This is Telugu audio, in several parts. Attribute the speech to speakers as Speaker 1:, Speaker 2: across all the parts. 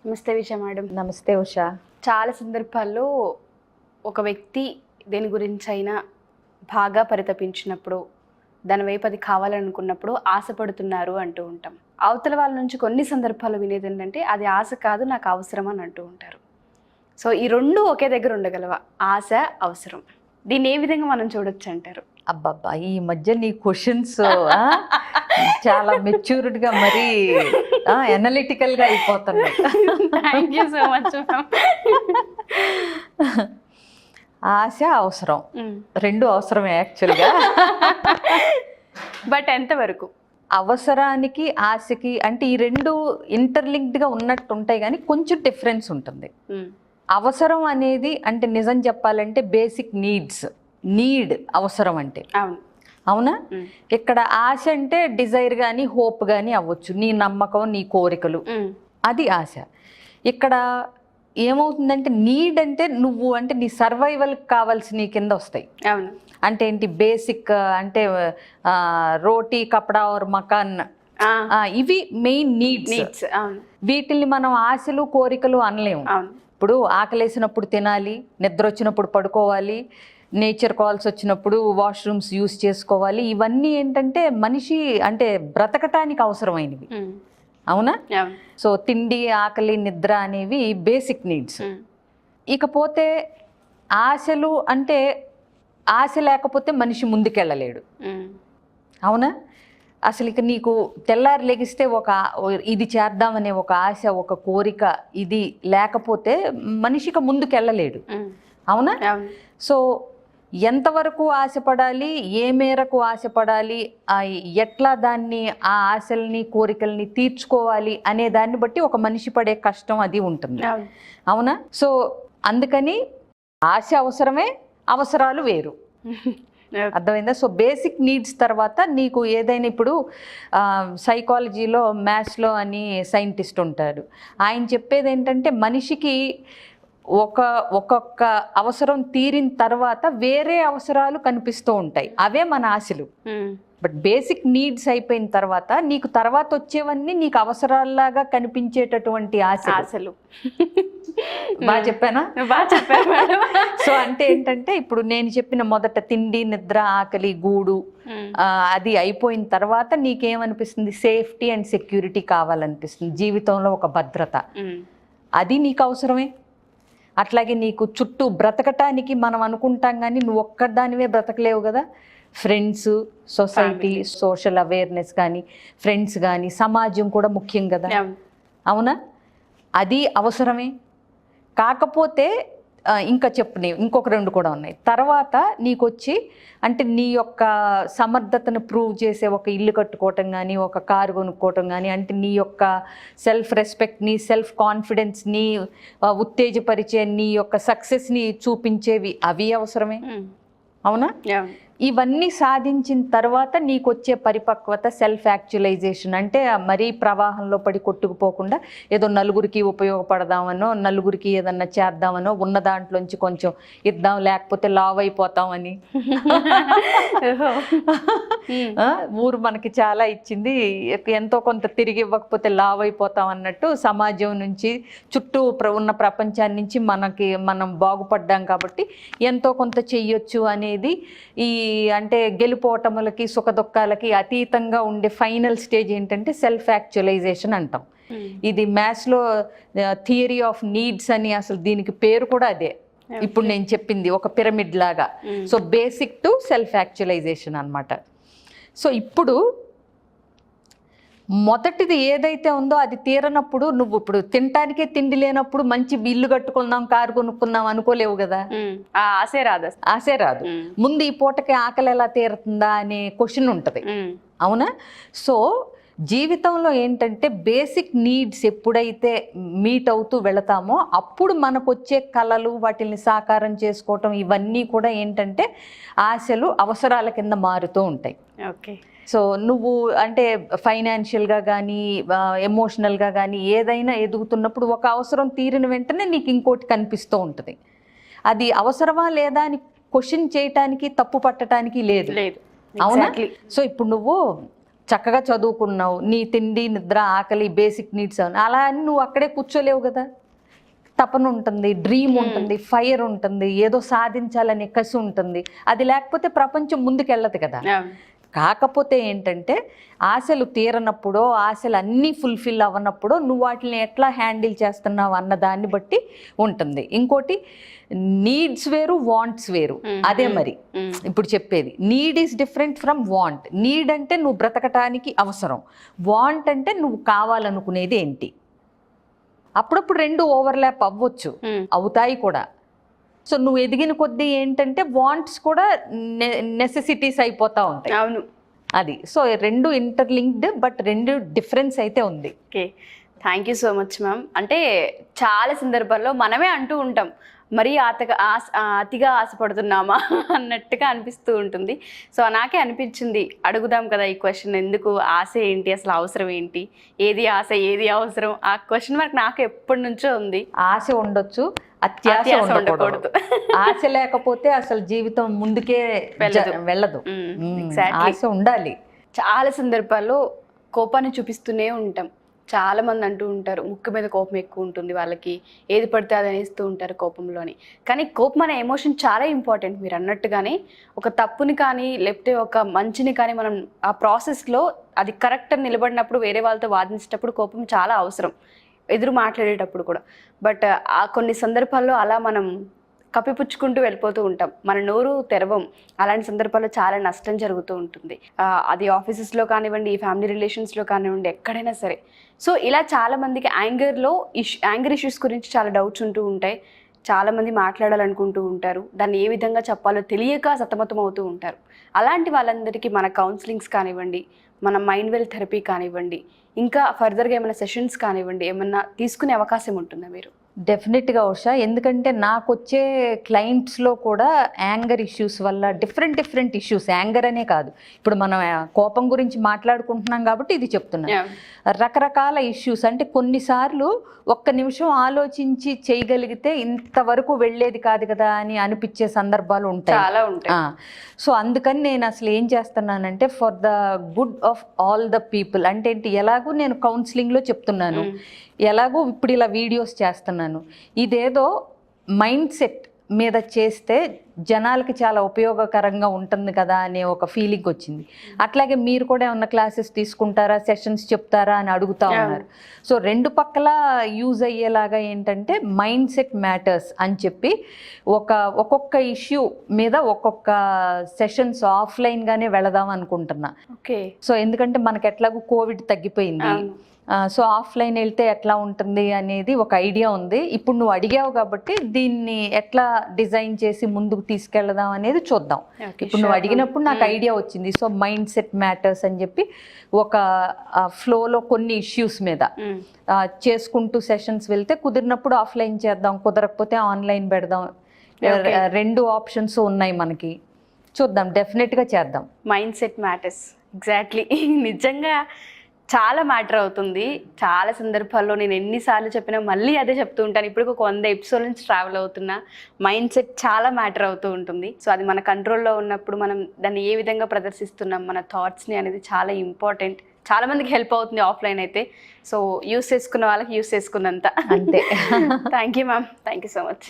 Speaker 1: నమస్తే విష మేడం.
Speaker 2: నమస్తే ఉషా.
Speaker 1: చాలా సందర్భాల్లో ఒక వ్యక్తి దేని గురించి అయినా బాగా పరితపించినప్పుడు, దాని వైపు అది కావాలనుకున్నప్పుడు ఆశపడుతున్నారు అంటూ ఉంటాం. అవతల వాళ్ళ నుంచి కొన్ని సందర్భాలు వినేది ఏంటంటే అది ఆశ కాదు, నాకు అవసరం అని అంటూ ఉంటారు. సో ఈ రెండు ఒకే దగ్గర ఉండగలవా? ఆశ, అవసరం. దీన్ని ఏ విధంగా మనం చూడొచ్చు అంటారు?
Speaker 2: అబ్బబ్బా, ఈ మధ్య నీ క్వశ్చన్స్ చాలా మెచ్యూర్డ్గా మరీ అనలిటికల్గా అయిపోతున్నాయి.
Speaker 1: Thank you so much.
Speaker 2: ఆశ, అవసరం రెండు అవసరమే యాక్చువల్గా.
Speaker 1: బట్ ఎంతవరకు?
Speaker 2: అవసరానికి ఆశకి అంటే ఈ రెండు ఇంటర్లింక్డ్గా ఉన్నట్టు ఉంటాయి, కానీ కొంచెం డిఫరెన్స్ ఉంటుంది. అవసరం అనేది అంటే నిజం చెప్పాలంటే బేసిక్ నీడ్ అవసరం అంటే, అవునా? ఇక్కడ ఆశ అంటే డిజైర్ కానీ హోప్ కానీ అవ్వచ్చు, నీ నమ్మకం, నీ కోరికలు, అది ఆశ. ఇక్కడ ఏమవుతుందంటే నీడ్ అంటే నువ్వు అంటే నీ సర్వైవల్కి కావాల్సిన కింద వస్తాయి. అంటే ఏంటి? బేసిక్ అంటే రోటీ, కపడా ఆర్ మకాన్, ఇవి మెయిన్ నీడ్స్. వీటిని మనం ఆశలు, కోరికలు అనలేము. ఇప్పుడు ఆకలేసినప్పుడు తినాలి, నిద్ర వచ్చినప్పుడు పడుకోవాలి, నేచర్ కాల్స్ వచ్చినప్పుడు వాష్రూమ్స్ యూస్ చేసుకోవాలి. ఇవన్నీ ఏంటంటే మనిషి అంటే బ్రతకటానికి అవసరమైనవి, అవునా? సో తిండి, ఆకలి, నిద్ర అనేవి బేసిక్ నీడ్స్. ఇకపోతే ఆశలు అంటే ఆశ లేకపోతే మనిషి ముందుకెళ్ళలేడు, అవునా? అసలు ఇక నీకు తెల్లారి లెగిస్తే ఇది చేద్దామనే ఒక ఆశ, ఒక కోరిక ఇది లేకపోతే మనిషికి ముందుకెళ్ళలేడు, అవునా? సో ఎంతవరకు ఆశపడాలి, ఏ మేరకు ఆశపడాలి, ఎట్లా దాన్ని ఆ ఆశల్ని, కోరికల్ని తీర్చుకోవాలి అనే దాన్ని బట్టి ఒక మనిషి పడే కష్టం అది ఉంటుంది, అవునా? సో అందుకని ఆశ అవసరమే, అవసరాలు వేరు. అర్థమైందా? సో బేసిక్ నీడ్స్ తర్వాత నీకు ఏదైనా, ఇప్పుడు సైకాలజీలో మ్యాథ్స్లో అని సైంటిస్ట్ ఉంటాడు, ఆయన చెప్పేది ఏంటంటే మనిషికి ఒక్కొక్క అవసరం తీరిన తర్వాత వేరే అవసరాలు కనిపిస్తూ ఉంటాయి, అవే మన ఆశలు. బట్ బేసిక్ నీడ్స్ అయిపోయిన తర్వాత నీకు తర్వాత వచ్చేవన్నీ నీకు అవసరాల్లాగా కనిపించేటటువంటి ఆశలు. బాగా చెప్పానా? సో అంటే ఏంటంటే ఇప్పుడు నేను చెప్పిన మొదట తిండి, నిద్ర, ఆకలి, గూడు, అది అయిపోయిన తర్వాత నీకేమనిపిస్తుంది? సేఫ్టీ అండ్ సెక్యూరిటీ కావాలనిపిస్తుంది, జీవితంలో ఒక భద్రత, అది నీకు అవసరమే. అట్లాగే నీకు చుట్టూ బ్రతకటానికి మనం అనుకుంటాం కానీ నువ్వు ఒక్కదానివే బ్రతకలేవు కదా. ఫ్రెండ్స్, సొసైటీ, సోషల్ అవేర్నెస్ కానీ, ఫ్రెండ్స్ కానీ, సమాజం కూడా ముఖ్యం కదా, అవునా? అది అవసరమే. కాకపోతే ఇంకా ఇంకొక రెండు కూడా ఉన్నాయి. తర్వాత నీకు వచ్చి అంటే నీ యొక్క సమర్థతను ప్రూవ్ చేసే ఒక ఇల్లు కట్టుకోవటం కానీ, ఒక కారు కొనుక్కోవటం కానీ, అంటే నీ యొక్క సెల్ఫ్ రెస్పెక్ట్ని, సెల్ఫ్ కాన్ఫిడెన్స్ని ఉత్తేజపరిచే నీ యొక్క సక్సెస్ని చూపించేవి, అవి అవసరమే, అవునా? ఇవన్నీ సాధించిన తర్వాత నీకు వచ్చే పరిపక్వత, సెల్ఫ్ యాక్చువలైజేషన్. అంటే మరీ ప్రవాహంలో పడి కొట్టుకుపోకుండా ఏదో నలుగురికి ఉపయోగపడదామనో, నలుగురికి ఏదన్నా చేద్దామనో, ఉన్న దాంట్లోంచి కొంచెం ఇద్దాం లేకపోతే లావ్ అయిపోతామని, ఊరు మనకి చాలా ఇచ్చింది, ఎంతో కొంత తిరిగి ఇవ్వకపోతే లావ్ అయిపోతాం అన్నట్టు సమాజం నుంచి, చుట్టూ ఉన్న ప్రపంచాన్ని నుంచి మనం బాగుపడ్డాం కాబట్టి ఎంతో కొంత చెయ్యొచ్చు అనేది ఈ అంటే గెలుపోటములకి, సుఖదుఖాలకి అతీతంగా ఉండే ఫైనల్ స్టేజ్ ఏంటంటే సెల్ఫ్ యాక్చువలైజేషన్ అంటాం. ఇది మ్యాథ్స్లో థియరీ ఆఫ్ నీడ్స్ అని, అసలు దీనికి పేరు కూడా అదే. ఇప్పుడు నేను చెప్పింది ఒక పిరమిడ్ లాగా. So basic to self actualisation అన్నమాట. సో ఇప్పుడు మొదటిది ఏదైతే ఉందో అది తీరనప్పుడు, నువ్వు ఇప్పుడు తినటానికే తిండి లేనప్పుడు మంచి ఇల్లు కట్టుకుందాం, కారు కొనుక్కుందాం అనుకోలేవు కదా, ఆశే రాదు. ముందు ఈ పూటకి ఆకలి ఎలా తీరుతుందా అనే క్వశ్చన్ ఉంటుంది, అవునా? సో జీవితంలో ఏంటంటే బేసిక్ నీడ్స్ ఎప్పుడైతే మీట్ అవుతూ వెళతామో అప్పుడు మనకు వచ్చే కళలు, వాటిని సాకారం చేసుకోవటం, ఇవన్నీ కూడా ఏంటంటే ఆశలు, అవసరాల కింద మారుతూ ఉంటాయి.
Speaker 1: ఓకే.
Speaker 2: సో నువ్వు అంటే ఫైనాన్షియల్గా కానీ, ఎమోషనల్గా కానీ ఏదైనా ఎదుగుతున్నప్పుడు ఒక అవసరం తీరిన వెంటనే నీకు ఇంకోటి కనిపిస్తూ ఉంటుంది. అది అవసరమా లేదా అని క్వశ్చన్ చేయటానికి, తప్పు పట్టడానికి లేదు, అవునా? సో ఇప్పుడు నువ్వు చక్కగా చదువుకున్నావు, నీ తిండి నిద్ర ఆకలి బేసిక్ నీడ్స్ అలా అని నువ్వు అక్కడే కూర్చోలేవు కదా. తపన ఉంటుంది, డ్రీమ్ ఉంటుంది, ఫైర్ ఉంటుంది, ఏదో సాధించాలనే కసి ఉంటుంది. అది లేకపోతే ప్రపంచం ముందుకెళ్ళదు కదా. కాకపోతే ఏంటంటే ఆశలు తీరనప్పుడో ఆశలు అన్నీ ఫుల్ఫిల్ అవ్వనప్పుడో నువ్వు వాటిని ఎట్లా హ్యాండిల్ చేస్తున్నావు అన్న దాన్ని బట్టి ఉంటుంది. ఇంకోటి నీడ్స్ వేరు, వాంట్స్ వేరు. అదే మరి ఇప్పుడు చెప్పేది, need is different from want. Need అంటే నువ్వు బ్రతకటానికి అవసరం, వాంట్ అంటే నువ్వు కావాలనుకునేది ఏంటి. అప్పుడప్పుడు రెండు ఓవర్లాప్ అవ్వచ్చు, అవుతాయి కూడా. సో నువ్వు ఎదిగిన కొద్దీ ఏంటంటే వాంట్స్ కూడా నెసెసిటీస్ అయిపోతూ ఉంటాయి.
Speaker 1: అవును,
Speaker 2: అది. సో రెండు ఇంటర్లింక్డ్, బట్ రెండు డిఫరెన్స్ అయితే ఉంది.
Speaker 1: Okay, thank you so much ma'am. అంటే చాలా సందర్భాల్లో మనమే అంటూ ఉంటాం, మరీ అతిగా ఆశపడుతున్నామా అన్నట్టుగా అనిపిస్తూ ఉంటుంది. సో నాకే అనిపించింది అడుగుదాం కదా ఈ క్వశ్చన్, ఎందుకు ఆశ ఏంటి, అసలు అవసరం ఏంటి, ఏది ఆశ ఏది అవసరం, ఆ క్వశ్చన్ మార్క్ నాకు ఎప్పటి నుంచో ఉంది.
Speaker 2: ఆశ ఉండొచ్చు, అత్యాశ ఉండకూడదు. ఆశ లేకపోతే అసలు జీవితం ముందుకే వెళ్ళదు. ఆశ ఉండాలి.
Speaker 1: చాలా సందర్భాల్లో కోపాన్ని చూపిస్తూనే ఉంటాం. చాలా మంది అంటూ ఉంటారు ముక్కు మీద కోపం ఎక్కువ ఉంటుంది వాళ్ళకి, ఏది పడితే అది అనేస్తూ ఉంటారు కోపంలోని. కానీ కోపం అనే ఎమోషన్ చాలా ఇంపార్టెంట్. మీరు అన్నట్టుగానే ఒక తప్పుని కానీ లేకపోతే ఒక మంచిని కానీ మనం ఆ ప్రాసెస్లో అది కరెక్ట్ అని నిలబడినప్పుడు, వేరే వాళ్ళతో వాదించేటప్పుడు కోపం చాలా అవసరం, ఎదురు మాట్లాడేటప్పుడు కూడా. బట్ ఆ కొన్ని సందర్భాల్లో అలా మనం కప్పిపుచ్చుకుంటూ వెళ్ళిపోతూ ఉంటాం, మన నోరు తెరవం. అలాంటి సందర్భాల్లో చాలా నష్టం జరుగుతూ ఉంటుంది. అది ఆఫీసెస్లో కానివ్వండి, ఫ్యామిలీ రిలేషన్స్లో కానివ్వండి, ఎక్కడైనా సరే. సో ఇలా చాలామందికి యాంగర్ ఇష్యూస్ గురించి చాలా డౌట్స్ ఉంటూ ఉంటాయి. చాలామంది మాట్లాడాలనుకుంటూ ఉంటారు, దాన్ని ఏ విధంగా చెప్పాలో తెలియక సతమతం అవుతూ ఉంటారు. అలాంటి వాళ్ళందరికీ మన కౌన్సిలింగ్స్ కానివ్వండి, మన మైండ్ వెల్ థెరపీ కానివ్వండి, ఇంకా ఫర్దర్గా ఏమైనా సెషన్స్ కానివ్వండి, ఏమన్నా తీసుకునే అవకాశం ఉంటుందా మీరు?
Speaker 2: డెఫినెట్గా ఉషా, ఎందుకంటే నాకు వచ్చే క్లయింట్స్లో కూడా యాంగర్ ఇష్యూస్ వల్ల డిఫరెంట్ ఇష్యూస్, యాంగర్ అనే కాదు, ఇప్పుడు మనం కోపం గురించి మాట్లాడుకుంటున్నాం కాబట్టి ఇది చెప్తున్నాం. రకరకాల ఇష్యూస్, అంటే కొన్నిసార్లు ఒక్క నిమిషం ఆలోచించి చేయగలిగితే ఇంతవరకు వెళ్ళేది కాదు కదా అని అనిపించే సందర్భాలు ఉంటాయి. సో అందుకని నేను అసలు ఏం చేస్తున్నానంటే for the good of all the people, అంటే ఏంటి, ఎలాగూ నేను కౌన్సిలింగ్లో చెప్తున్నాను, ఎలాగో ఇప్పుడు ఇలా వీడియోస్ చేస్తున్నాను, ఇదేదో మైండ్ సెట్ మీద చేస్తే జనాలకి చాలా ఉపయోగకరంగా ఉంటుంది కదా అనే ఒక ఫీలింగ్ వచ్చింది. అట్లాగే మీరు కూడా ఏమన్నా క్లాసెస్ తీసుకుంటారా, సెషన్స్ చెప్తారా అని అడుగుతా ఉన్నారు. సో రెండు పక్కల యూజ్ అయ్యేలాగా ఏంటంటే మైండ్ సెట్ మ్యాటర్స్ అని చెప్పి ఒక్కొక్క ఇష్యూ మీద ఒక్కొక్క సెషన్స్ ఆఫ్లైన్గానే వెళదాం అనుకుంటున్నా.
Speaker 1: ఓకే.
Speaker 2: సో ఎందుకంటే మనకి ఎట్లాగో కోవిడ్ తగ్గిపోయింది, సో ఆఫ్లైన్ వెళ్తే ఎట్లా ఉంటుంది అనేది ఒక ఐడియా ఉంది. ఇప్పుడు నువ్వు అడిగావు కాబట్టి దీన్ని ఎట్లా డిజైన్ చేసి ముందుకు తీసుకెళ్దాం అనేది చూద్దాం. ఇప్పుడు నువ్వు అడిగినప్పుడు నాకు ఐడియా వచ్చింది. సో మైండ్ సెట్ మ్యాటర్స్ అని చెప్పి ఒక ఫ్లోలో కొన్ని ఇష్యూస్ మీద చేసుకుంటూ సెషన్స్ వెళ్తే, కుదిరినప్పుడు ఆఫ్లైన్ చేద్దాం, కుదరకపోతే ఆన్లైన్ పెడదాం. రెండు ఆప్షన్స్ ఉన్నాయి మనకి, చూద్దాం, డెఫినెట్గా చేద్దాం.
Speaker 1: Mind set matters, exactly. నిజంగా చాలా మ్యాటర్ అవుతుంది. చాలా సందర్భాల్లో నేను ఎన్నిసార్లు చెప్పినా మళ్ళీ అదే చెప్తూ ఉంటాను. ఇప్పుడు ఒక 100 ఎపిసోడ్ నుంచి ట్రావెల్ అవుతున్నా, మైండ్ సెట్ చాలా మ్యాటర్ అవుతూ ఉంటుంది. సో అది మన కంట్రోల్లో ఉన్నప్పుడు మనం దాన్ని ఏ విధంగా ప్రదర్శిస్తున్నాం, మన థాట్స్ని అనేది చాలా ఇంపార్టెంట్. చాలా మందికి హెల్ప్ అవుతుంది ఆఫ్లైన్ అయితే. సో యూస్ చేసుకున్న వాళ్ళకి యూస్ చేసుకున్నంత అంతే. Thank you ma'am, thank you so much.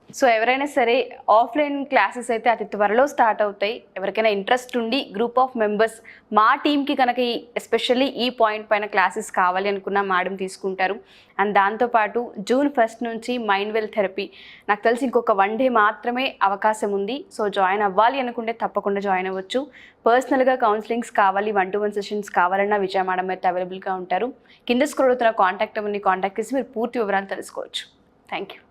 Speaker 1: So ఎవరైనా సరే ఆఫ్లైన్ క్లాసెస్ అయితే అతి త్వరలో స్టార్ట్ అవుతాయి. ఎవరికైనా ఇంట్రెస్ట్ ఉండి గ్రూప్ ఆఫ్ మెంబర్స్ మా టీమ్కి కనుక ఎస్పెషల్లీ ఈ పాయింట్ పైన క్లాసెస్ కావాలి అనుకున్న మేడం తీసుకుంటారు. అండ్ దాంతోపాటు June 1 నుంచి మైండ్ వెల్ థెరపీ, నాకు తెలిసి ఇంకొక 1 డే మాత్రమే అవకాశం ఉంది. సో జాయిన్ అవ్వాలి అనుకుంటే తప్పకుండా జాయిన్ అవ్వచ్చు. పర్సనల్గా కౌన్సిలింగ్స్ కావాలి, 1-to-1 సెషన్స్ కావాలన్నా విజయ మేడం అయితే అవైలబుల్గా ఉంటారు. కింద స్క్రోల్ అవుతున్న కాంటాక్ట్ చేసి మీరు పూర్తి వివరాలు తెలుసుకోవచ్చు. Thank you.